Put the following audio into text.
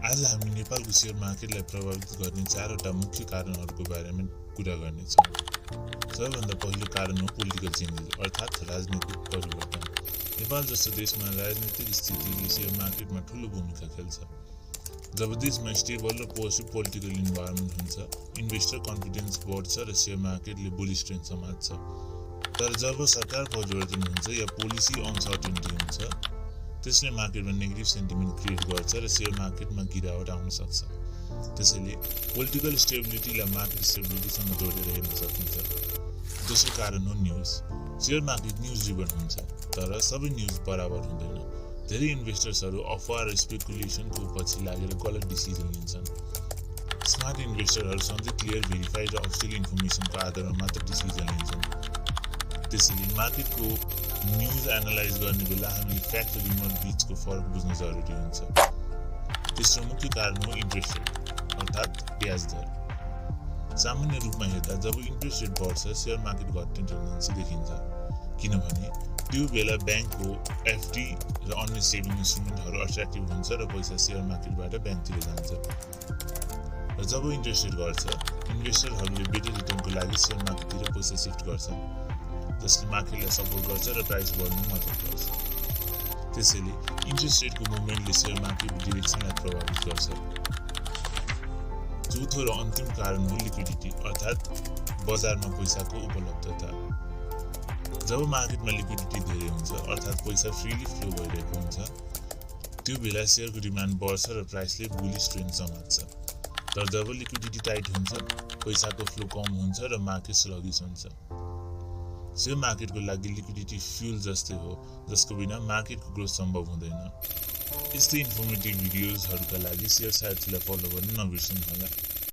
आज हामी नेपालको सेयर मार्केटलाई प्रभावित गर्ने 4वटा मुख्य कारणहरूको बारेमा कुरा गर्नेछौँ। सबैभन्दा पहिलो कारण हो पोलिटिकल चेन्जेस अर्थात् राजनीतिक परिवर्तन। नेपाल जस्तो देशमा राजनीतिक स्थितिले सेयर मार्केटमा ठूलो भूमिका खेल्छ। जब देशमा स्टेबल र पोजिटिभ पोलिटिकल इन्भाइरोमेन्ट हुन्छ, इन्भेस्टर कन्फिडेन्स बढ्छ र सेयर मार्केटले बुलिश ट्रेन्ड समात्छ। तर जब सरकार परिवर्तन हुन्छ या पोलिसी अनसर्टेनिटी हुन्छ, त्यसले मार्केटमा नेगेटिभ सेन्टिमेन्ट क्रिएट गर्छ र सेयर मार्केटमा गिरावट आउन सक्छ। त्यसैले पोलिटिकल स्टेबिलिटीलाई मार्केट स्टेबिलिटीसँग जोडेर हेर्न सकिन्छ। दोस्रो कारण हो news. Share market news driven हुन्छ, तर सबै न्युज बराबर हुँदैन। धेरै इन्भेस्टर्सहरू अफवाह र स्पेकुलेसनको पछि लागेर गलत डिसिजन लिन्छन्। स्मार्ट इन्भेस्टरहरू सधैँ क्लियर, भेरिफाइड र अफिसियल इन्फर्मेसनको आधारमा मात्र डिसिजन लिन्छन्। त्यसैले मार्केटको न्युज एनालाइज गर्ने बेला हामीले फ्याक्ट र रिमोट बीचको फरक बुझ्न जरुरी हुन्छ। तेस्रो मुख्य कारण हो इन्ट्रेस्ट रेट अर्थात् ब्याज दर। सामान्य रूपमा हेर्दा जब इन्ट्रेस्ट रेट बढ्छ, सेयर मार्केट घट्ने टेन्डेन्सी देखिन्छ, किनभने त्यो बेला ब्याङ्कको एफडी र अन्य सेभिङ इन्स्ट्रुमेन्टहरू अट्र्याक्टिभ हुन्छ र पैसा सेयर मार्केटबाट ब्याङ्कतिर जान्छ। र जब इन्ट्रेस्ट रेट घट्छ, इन्भेस्टरहरूले बेटर रिटर्नको लागि सेयर मार्केटतिर पैसा सिफ्ट गर्छन्, जसले मार्केटलाई सपोर्ट गर्छ र प्राइस बढ्न मद्दत गर्छ। त्यसैले इन्ट्रेस्ट रेटको मुभमेन्टले सेयर मार्केटको डिरेक्सनलाई प्रभावित गर्छ। चौथो र अन्तिम कारण हो लिक्विडिटी अर्थात् बजारमा पैसाको उपलब्धता। जब मार्केटमा लिक्विडिटी धेरै हुन्छ अर्थात् पैसा फ्रीली फ्लो भइरहेको हुन्छ, त्यो बेला सेयरको डिमान्ड बढ्छ र प्राइसले बुलिश ट्रेन्ड समात्छ। तर जब लिक्विडिटी टाइट हुन्छ, पैसाको फ्लो कम हुन्छ र मार्केट स्लगिश हुन्छ। सेयर मार्केटको लागि लिक्विडिटी फ्युल जस्तै हो, जसको बिना मार्केटको ग्रोथ सम्भव हुँदैन। यस्तै इन्फर्मेटिभ भिडियोजहरूका लागि सेयर साथीलाई फलो गर्न नबिर्सनु होला।